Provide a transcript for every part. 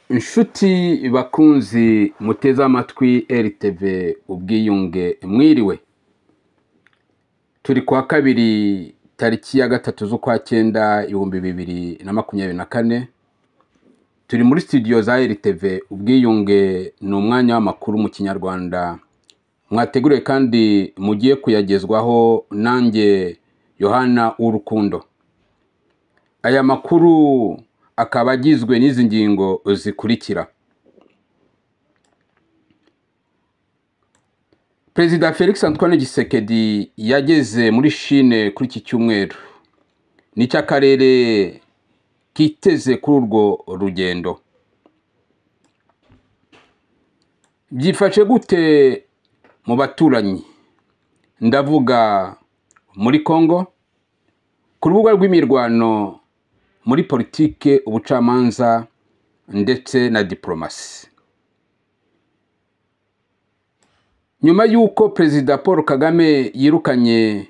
Inshuti bakunzi muteze amatwi RTV ubwiyunge mwiriwe. Turi kwa kabiri tariki ya 3 z'ukwa 9 2024. Turi muri studio za RTV ubwiyunge, ni umwanya w'amakuru mu Kinyarwanda mwateguriwe kandi mugiye kuyagezwaho nanjye Yohana Urukundo. Aya makuru akaba agizwe n'izi ngingo zikurikira. Perezida Felix Antoine Tshisekedi yageze muri Chine kuri iki cyumweru. Ni cy'akarere kiteze kuri urwo rugendo. Byifashe gute mu baturanyi? Ndavuga muri Kongo, ku rubuga rw'imirwano, muri politike, ubucamanza ndetse na diplomasi. Nyuma y'uko Perezida Paul Kagame yirukanye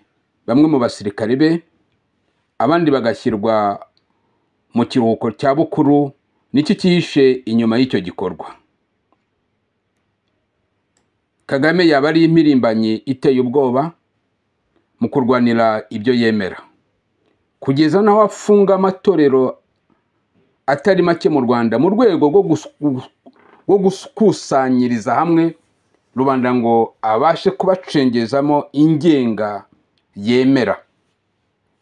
bamwe mu basirikare be, abandi bagashyirwa mu kiruhuko cya bukuru, n'iki cyihishe inyuma y'icyo gikorwa? Kagame yaba ari impirimbanyi iteye ubwoba mu kurwanira ibyo yemera, kugeza naho afunga amatorero atari make mu Rwanda mu rwego rwo gukusanyiriza hamwe rubanda ngo abashe kubacengezamo ingenga yemera,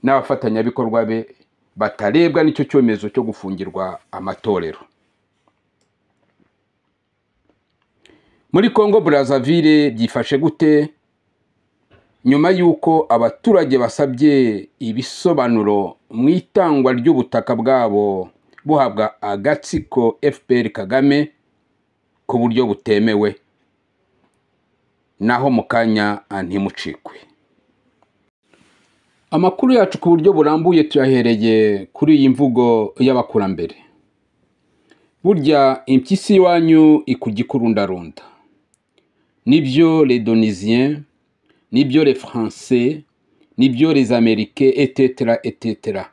n'abafatanyabikorwa be batarebwa n'icyo cyomezo cyo gufungirwa amatorero. Muri Congo Brazzaville byifashe gute nyuma y'uko abaturage basabye ibisobanuro mu itangwa ry'ubutaka bwabo buhabwa agatsiko FPR Kagame ku buryo butemewe? Naho mukanya ntimucikwe. Amakuru yacu ku buryo burambuye tuyahereye kuri iyi mvugo y'abakurambere. Burya impyisi iwanyu ikugikurundarunda. Nibyo les Donisiens, nibyo les Français, nibyo les Américains, etc. etc.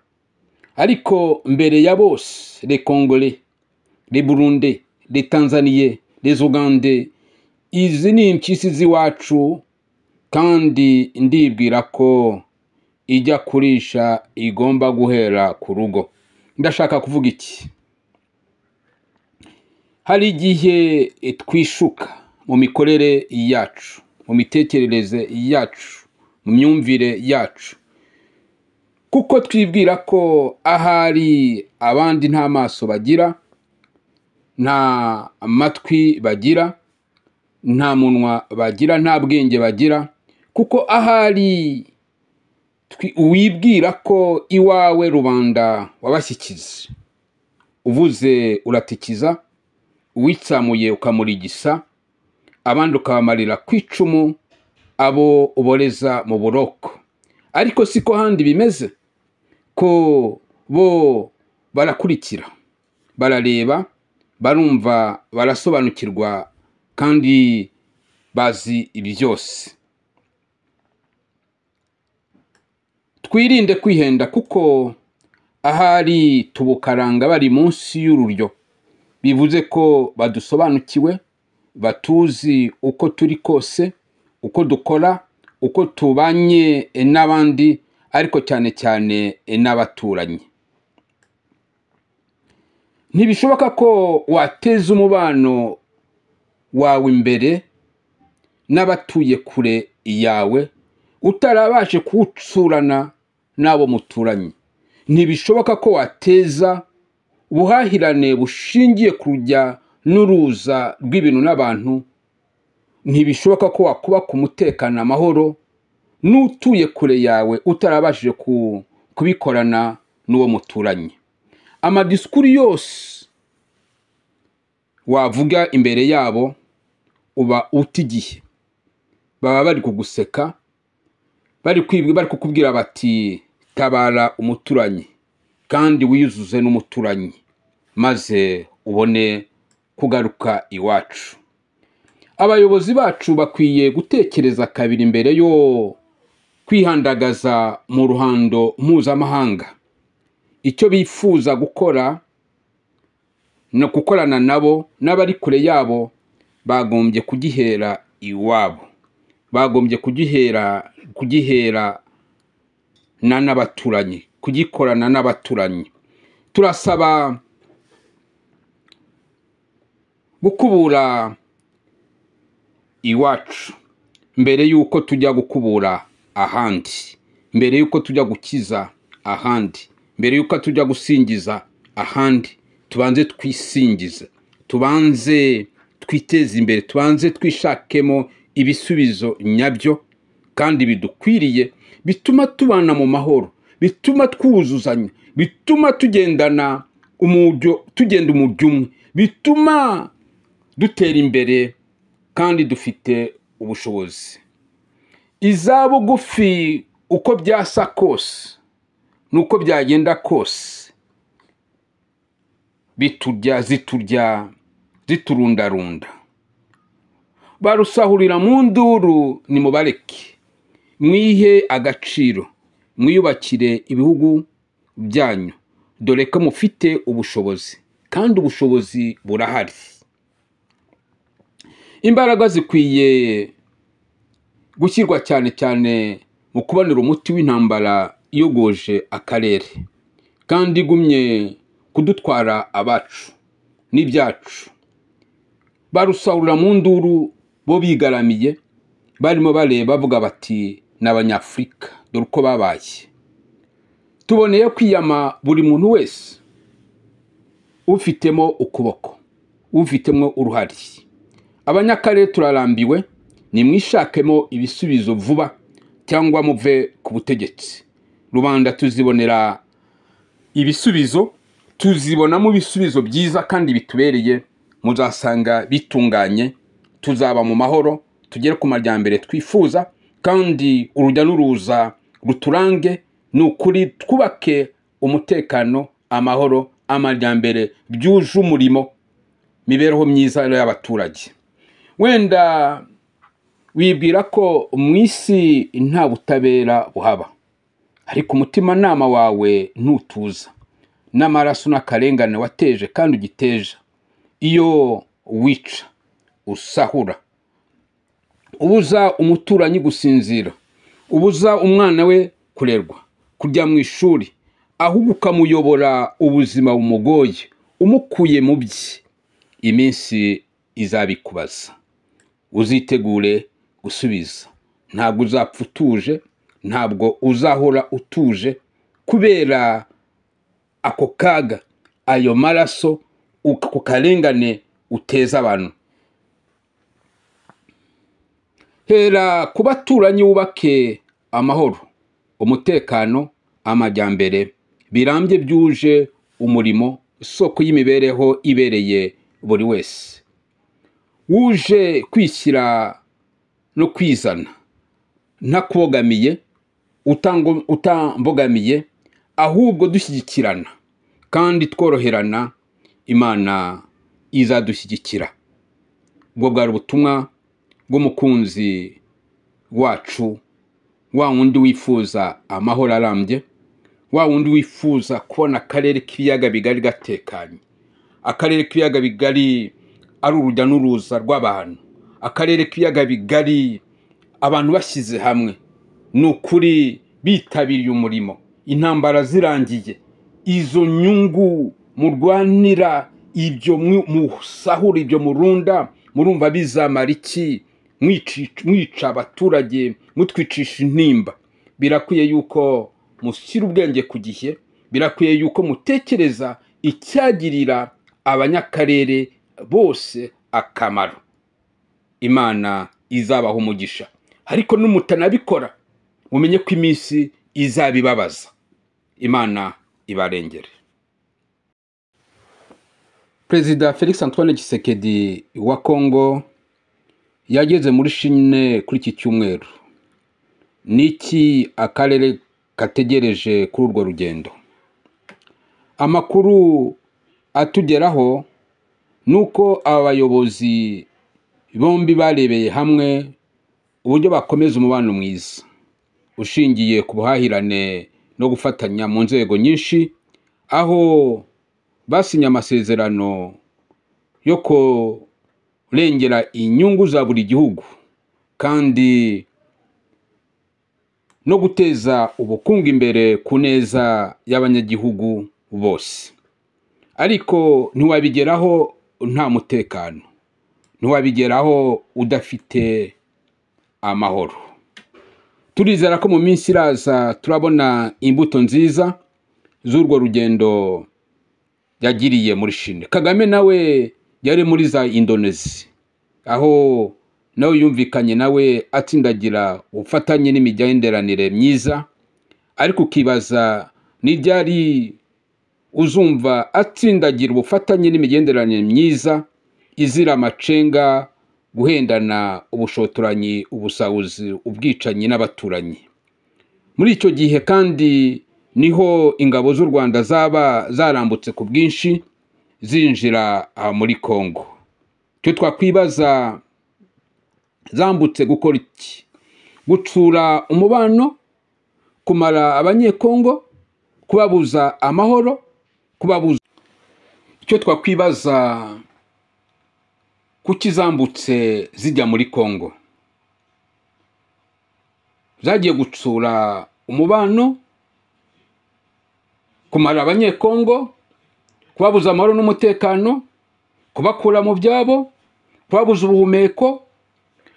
Ariko mbere ya bose, les Congolais, les Burundais, les Tanzaniens, les Ougandais, izi ni impyisi z'iwacu, kandi ndibwira ko ijya kurisha igomba guhera ku rugo. Ndashaka kuvuga iki? Hari igihe twishuka mu mikorere yacu, mu mitekerereze yacu, mu myumvire yacu, kuko twibwira ko ahari abandi nta maso bagira, nta amatwi bagira, nta munwa bagira, nta bwenge bagira, kuko ahari wibwira ko iwawe rubanda wabashyikiza, uvuze uratikiza, uwitsamuye ukamurigisa, abandi ukabamarira kwicumu, abo uboreza mu buroko. Ariko siko handi bimeze, ko bo barakurikira, barareba, barumva, barasobanukirwa, kandi bazi byose. Twirinde kwihenda, kuko ahari tubukaranga bari munsi y'ururyo, bivuze ko badusobanukiwe, batuzi uko turi kose, uko dukora, uko tubanye n'abandi, ariko cyane cyane n'abaturanyi. Ntibishoboka ko wateza umubano wawe imbere n'abatuye kure yawe utarabashe kuwutsurana n'abo muturanye. Ntibishoboka ko wateza ubuhahirane bushingiye kujya n'uruza rw'ibintu n'abantu. Ntibishoboka ko wakuba ku mutekano amahoro n'utuye kure yawe utarabashije kubikorana n'uwo muturanye. Amadisikuru yose wavuga imbere yabo uba utigihe. Baba bari kuguseka, bari kukubwira bati tabara umuturanyi, kandi wiyuzuze n'umuturanyi, maze ubone kugaruka iwacu. Abayobozi bacu bakwiye gutekereza kabiri mbere yo kwihandagaza mu ruhando mpuzamahanga. Icyo bifuza gukora no gukorana nabo n'abari kure yabo bagombye kugihera iwabo, bagombye kugihera n'abaturanyi, kugikorana n'abaturanyi. Turasaba gukubura iwacu mbere yuko tujya gukubura ahandi, mbere yuko tujya gukiza ahandi, mbere yuko tujya gusingiza ahandi. Tubanze twisingize, tubanze twiteze imbere, tubanze twishakemo ibisubizo nyabyo kandi bidukwiriye, bituma tubana mu mahoro, bituma twuzuzanya, bituma tugenda umujyo umwe, bituma dutera imbere kandi dufite ubushobozi. Izabo gufi uko byasa kose nuko byagenda kose, ziturundarunda. Barusahurira mu nduru, nimubareke, mwihe agaciro, mwiyubakire ibihugu byanyu, dore ko mufite ubushobozi kandi ubushobozi burahari. Imbaraga zikwiye gushyirwa cyane cyane mu kubonera umuti w'intambara iyogoje akarere kandi igumye kudutwara abacu n'ibyacu. Barusahurira mu nduru bo bigaramiye, barimo bareba bavuga bati n'Abanyafurika dore uko babaye. Tuboneye kwiyama buri muntu wese ufitemo ukuboko, ufitemo uruhari. Abanyakarere turarambiwe, nimwishakemo ibisubizo vuba cyangwa muve ku butegetsi. Rubanda tuzibonera ibisubizo, tuzibonamo ibisubizo byiza kandi bitubereye, muzasanga bitunganye, tuzaba mu mahoro, tugere ku majyambere twifuza kandi urujya n'uruza ruturange. Ni ukuri twubake umutekano, amahoro, amajyambere byuje umurimo, mibereho myiza y'abaturage. Wenda wibwira ko mu isi nta butabera buhaba, ariko umutima nama wawe ntutuza, n'amaraso n'akarengane wateje kandi ugiteje. Iyo wica, usahura, ubuza umuturanyi gusinzira, ubuza umwana we kurerwa, kujya mu ishuri, ahubwo ukamuyobora ubuzima bumugoye, umukuye mu bye, iminsi izabikubaza. Uzitegure gusubiza. Ntabwo uzapfa utuje, ntabwo uzahora utuje, kubera ako kaga, ayo maraso, uko karengane uteza abantu. Hera ku baturanyi, wubake amahoro, umutekano, amajyambere birambye byuje umurimo, isoko y'imibereho ibereye buri wese. Wuje kwishyira no kwizana, ntakubogamiye, utambogamiye, ahubwo dushyigikirana kandi tworoherana, Imana izadushyigikira. Ubwo bwari ubutumwa bw'umukunzi wacu, wa wundi wifuza amahoro arambye, wa wundi wifuza kubona akarere k'ibiyaga bigari gatekanye, akarere k'ibiyaga bigari ari urujya n'uruza rw'abantu, akarere k'ibiyaga bigari abantu bashyize hamwe, ni ukuri bitabiriye umurimo, intambara zirangiye, izo nyungu murwanira, ibyo musahura, ibyo murunda, murumva bizamara iki? Mwica abaturage, mutwicisha intimba. Birakwiye yuko mushyira ubwenge ku gihe, birakwiye yuko mutekereza icyagirira abanyakarere bose akamaro. Imana izabaha umugisha, ariko n'umutanabikora mumenye ko iminsi izabibabaza. Imana ibarengere. Perezida Felix Antoine Tshisekedi wa Kongo yageze muri Chine kuri iki cyumweru. Niki akarere kategereje kuri urwo rugendo? Amakuru atugeraho nuko abayobozi bombi barebeye hamwe uburyo bakomeza umubano mwiza ushingiye ku buhahirane no gufatanya mu nzego nyinshi, aho basinye amasezerano yo kurengera inyungu za buri gihugu kandi no guteza ubukungu imbere ku neza y'abanyagihugu bose. Ariko ntiwabigeraho nta mutekano, ntiwabigeraho udafite amahoro. Turizera ko mu minsi iraza turabona imbuto nziza z'urwo rugendo yagiriye muri Chine. Kagame nawe yari muri za Indonesia, aho nawe yumvikanye nawe atsindagira ubufatanye n'imigenderanire myiza, ariko ukibaza ni ryari uzumva atsindagira ubufatanye n'imigenderanire myiza izira amacenga, guhendana, ubushotoranyi, ubusahuzi, ubwicanyi n'abaturanyi. Muri icyo gihe kandi niho ingabo z'u Rwanda zaba zarambutse ku bwinshi zinjira muri Kongo. Cyo twakwibaza, zambutse gukora iki? Gutsura umubano, kumara abanyekongo, kubabuza amahoro, kubabuza. Icyo twakwibaza, kuki zambutse zijya muri Kongo? Zagiye gutsura umubano, kumara abanyekongo, kubabuza amahoro n'umutekano, kubakura mu byabo, kubabuza ubuhumeko?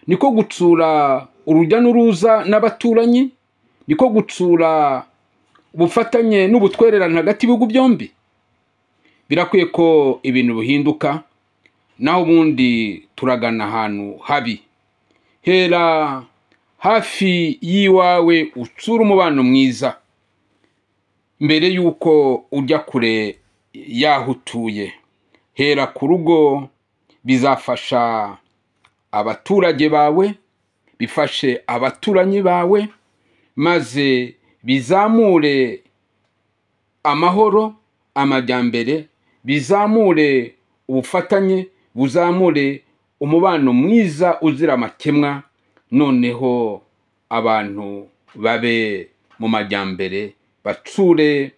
Niko gutsura urujya n'uruza n'abaturanyi? Niko gutsura ubufatanye n'ubutwererane hagati y'ibihugu byombi? Birakwiye ko ibintu bihinduka, naho ubundi turagana ahantu habi. Hera hafi yiwawe utsura umubano mwiza mbere yuko ujya kure yaho utuye. Hera ku rugo, bizafasha abaturage bawe, bifashe abaturanyi bawe, maze bizamure amahoro, amajyambere, bizamure ubufatanye, buzamure umubano mwiza uzira amakemwa, noneho abantu babe mu majyambere, batsure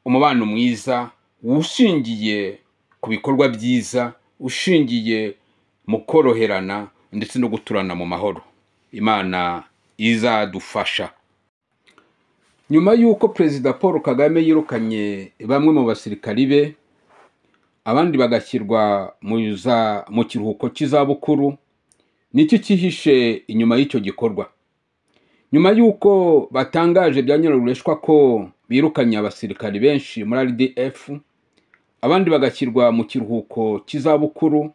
umubano mwiza ushingiye ku bikorwa byiza, ushingiye mu koroherana ndetse no guturana mu mahoro. Imana izadufasha. Nyuma y'uko Perezida Paul Kagame yirukanye bamwe mu basirikari be, abandi bagashyirwa mu kiruhuko cy'izabukuru, nicyo cyihishe inyuma y'icyo gikorwa. Nyuma y'uko batangaje bya nyirarureshwa ko birukanye abasirikari benshi muri RDF, abandi bagashyirwa mu kiruhuko cy'izabukuru,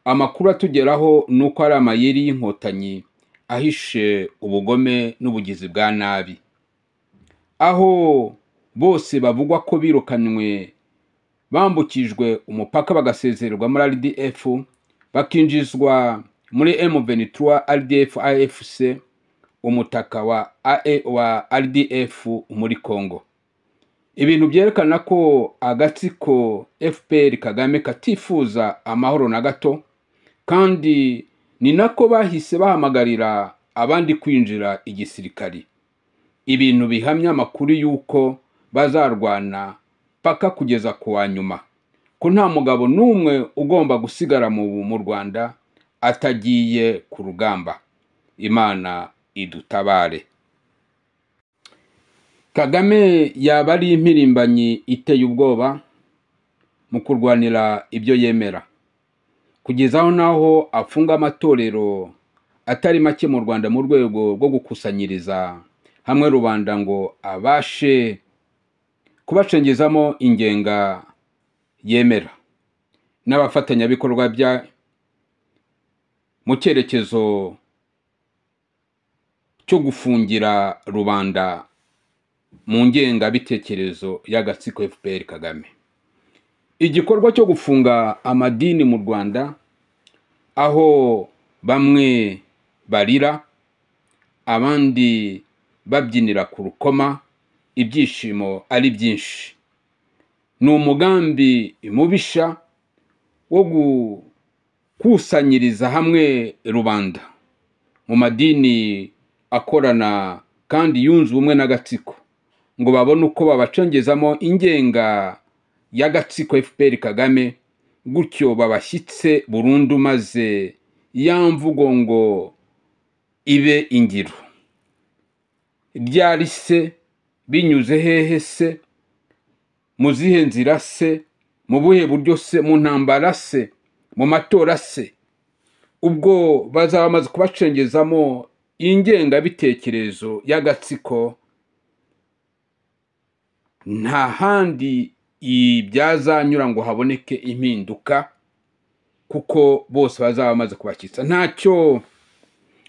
amakuru atugeraho nuko ari amayeri y'inkotanyi ahishe ubugome n'ubugizi bwa nabi, aho bose bavugwa ko birukanywe bambukijwe umupaka bagasezererwa muri RDF, bakinjizwa muri M23 RDF AFC, umutaka wa RDF muri Kongo. Ibintu byerekana ko agatsiko FPR Kagame katifuza amahoro na gato, kandi ni nako bahise bahamagarira abandi kwinjira igisirikari. Ibintu bihamya amakuru yuko bazarwana paka kugeza ku wa nyuma, ko nta mugabo n'umwe ugomba gusigara mu Rwanda atagiye ku rugamba. Imana idutabare. Kagame yaba ari impirimbanyi iteye ubwoba mu kurwanira ibyo yemera, kugezaho naho afunga amatorero atari make mu Rwanda mu rwego rwo gukusanyiriza hamwe rubanda ngo abashe kubacengezamo ingenga yemera, n'abafatanyabikorwa bya mu cyerekezo cyo gufungira rubanda mu ngenga bitekerezo y'agatsiko FPR Kagame. Igikorwa cyo gufunga amadini mu Rwanda, aho bamwe barira, abandi babyinira ku rukoma, ibyishimo ari byinshi, ni umugambi mubisha wo gukusanyiriza hamwe rubanda mu madini akorana kandi yunze ubumwe n'agatsiko, ngo babone uko babacengezamo ingenga y'agatsiko FPR Kagame, gutyo babashyitse burundu maze ya mvugo ngo ibe ingiro. Ryari se, binyuze hehe se, mu zihe nzira se, mu buhe buryo se, mu ntambara se, mu matora se? Ubwo bazaba bamaze kubacengezamo ingengabitekerezo y'agatsiko, nta handi ibyazanyura ngo haboneke impinduka, kuko bose bazaba bamaze kubashyitsa. Ntacyo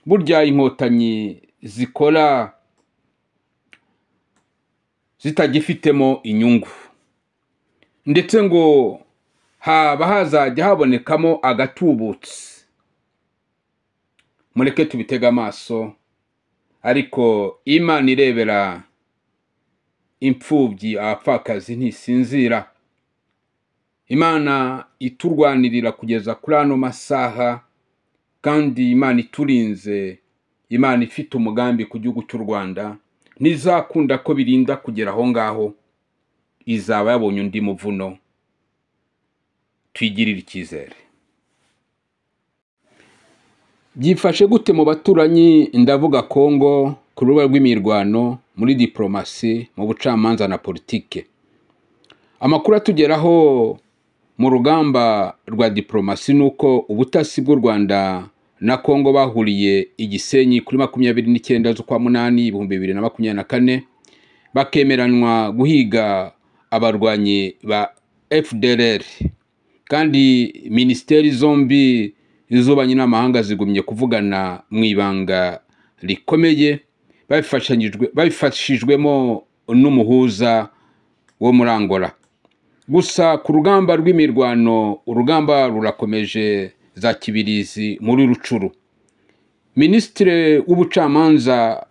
burya inkotanyi zikora zitagifitemo inyungu, ndetse ngo haba hazajya habonekamo agatubutse. Mureke tubitega amaso, ariko Imana irebera imfubyi abapfakazi ntisinzira. Imana iturwanirira kugeza kuri ano masaha, kandi Imana iturinze, Imana ifite umugambi ku gihugu cy'u Rwanda, ntizakunda ko birinda kugera aho ngaho, izaba yabonye undi muvuno. Twigirire icyizere. Byifashe gute mu baturanyi, ndavuga Kongo, ku rubuga rw'imirwano, muri diplomasi, mu bucamanza na politike? Amakuru atugeraho mu rugamba rwa diplomasi nuko ubutasi bw'u Rwanda na Kongo bahuriye i Gisenyi kuri 29 z'ukwa munani 2024, bakemeranwa guhiga abarwanyi ba FDLR, kandi ministeri zombi iz'ububanyi n'amahanga zigumye kuvugana mu ibanga rikomeye, babifashijwemo n'umuhuza wo muri Angola. Gusa ku rugamba rw'imirwano, urugamba rurakomeje za kibirizi muri Rucuru. Ministre w'ubucamanza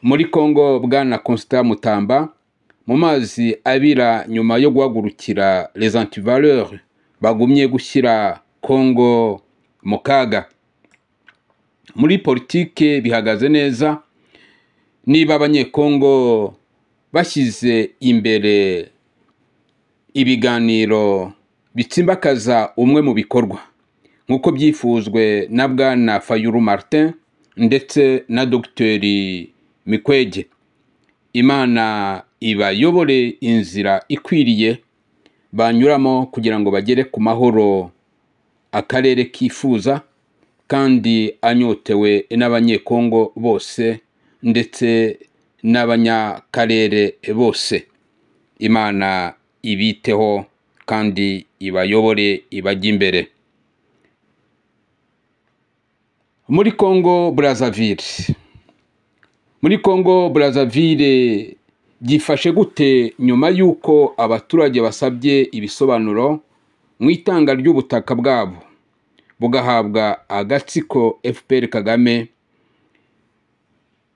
muri Kongo Bwana Constant Mutamba, mu mazi abira nyuma yo guhagurukira les antivaleurs bagumye gushyira Kongo mu kaga. Muri politike bihagaze neza, niba abanyekongo bashyize imbere ibiganiro bitsimbakaza umwe mu bikorwa, nk'uko byifuzwe na Bwana Fayulu Martin ndetse na Dr. Mikwege. Imana ibayobore inzira ikwiriye banyuramo kugira ngo bagere ku mahoro akarere kifuza, kandi anyotewe n'abanyekongo bose ndetse n'abanyakarere bose. Imana ibiteho kandi ibayobore, ibajye imbere. Muri Kongo Brazzaville byifashe gute nyuma y'uko abaturage basabye ibisobanuro mu itanga ry'ubutaka bwabo bugahabwa agatsiko FPR Kagame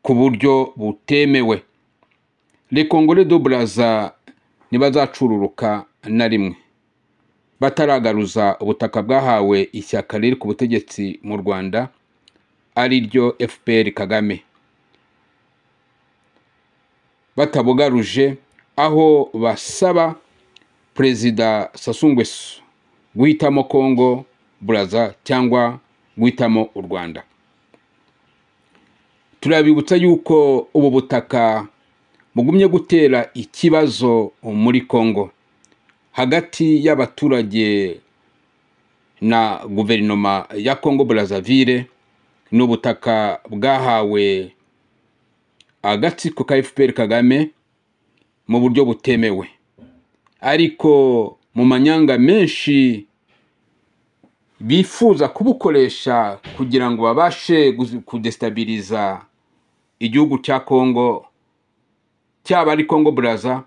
ku buryo butemewe? Les Congolais do Brazza ntibazacururuka na rimwe bataragaruza ubutaka bwahawe ishyaka riri ku butegetsi mu Rwanda, ari ryo FPR Kagame. Batabugaruje, aho basaba Perezida Sassou Nguesso guhitamo Kongo Brazza cyangwa guhitamo u Rwanda. Turabibutsa yuko ubu butaka bugumye gutera ikibazo muri Kongo hagati y'abaturage na guverinoma ya Kongo Brazzaville. N'ubutaka bwahawe agatsiko ka FPR Kagame mu buryo butemewe, ariko mu manyanga menshi bifuza kubukoresha kugira ngo babashe kudestabiliza igihugu cya Kongo, cyaba ari Kongo Brazza,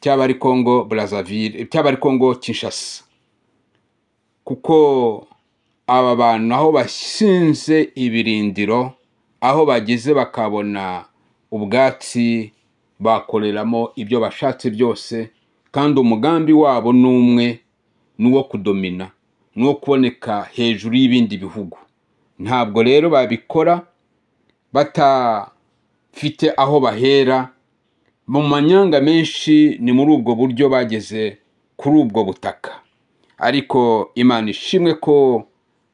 cyaba ari Kongo Brazzaville, cyaba ari Kongo Kinshasa. Kuko aba bantu aho bashinze ibirindiro, aho bageze bakabona ubwatsi bakoreramo ibyo bashatse byose, kandi umugambi wabo n'umwe, n'uwo kudomina, n'uwo kuboneka hejuru y'ibindi bihugu. Ntabwo rero babikora batafite aho bahera. Mu manyanga menshi ni muri ubwo buryo bageze kuri ubwo butaka. Ariko Imana ishimwe ko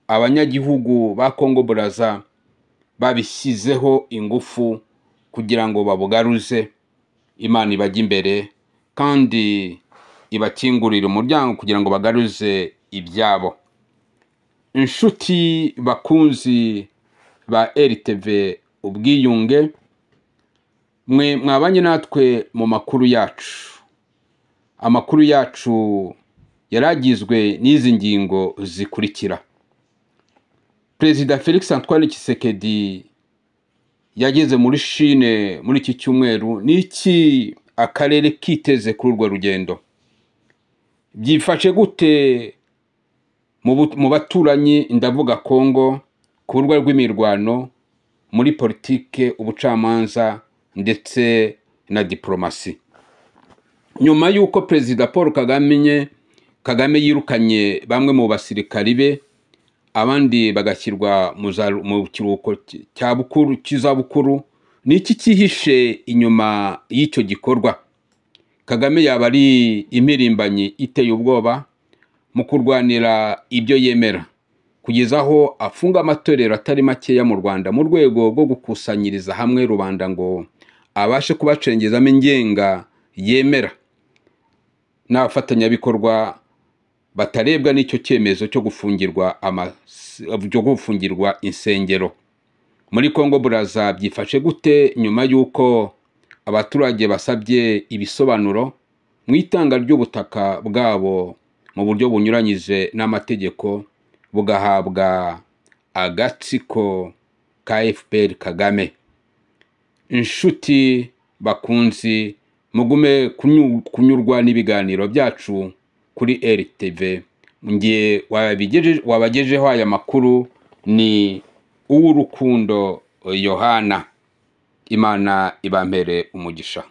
abanyagihugu ba Kongo Brazza babishyizeho ingufu kugira ngo babugaruze. Imana ibajye imbere kandi ibakingurire umuryango kugira ngo bagaruze ibyabo. Inshuti bakunzi ba RTV Ubwiyunge, mwe mwabanye natwe mu makuru yacu. Amakuru yacu yaragizwe n'izi ngingo zikurikira. Perezida Felix Antoine Tshisekedi yageze muri Chine muri iki cyumweru. Niki akarere kiteze kuri urwo rugendo? Byifashe gute mu baturanyi, ndavuga Kongo, ku rwego rw'imirwano, muri politike, ubucamanza ndetse na diplomasi? Nyuma y'uko Perezida Paul Kagame yirukanye bamwe mu basirikari be, abandi bagashyirwa mu kiruhuko cy'izabukuru, ni iki cyihishe inyuma y'icyo gikorwa? Kagame yaba ari impirimbanyi iteye ubwoba mu kurwanira ibyo yemera, kugeza aho afunga amatorero atari makeya mu Rwanda mu rwego rwo gukusanyiriza hamwe rubanda ngo abashe kubacengezamo ingenga yemera, n'abafatanyabikorwa batarebwa n'icyo cyemezo cyo gufungirwa insengero. Muri Kongo Brazza byifashe gute nyuma y'uko abaturage basabye ibisobanuro mu itanga ry'ubutaka bwabo mu buryo bunyuranyije n'amategeko, bugahabwa agatsiko ka FPR Kagame? Inshuti bakunzi, mugume kunyurwa n'ibiganiro byacu kuri RTV. Ngiye wabagejeho aya makuru ni Uwurukundo Yohana. Imana ibampere umugisha.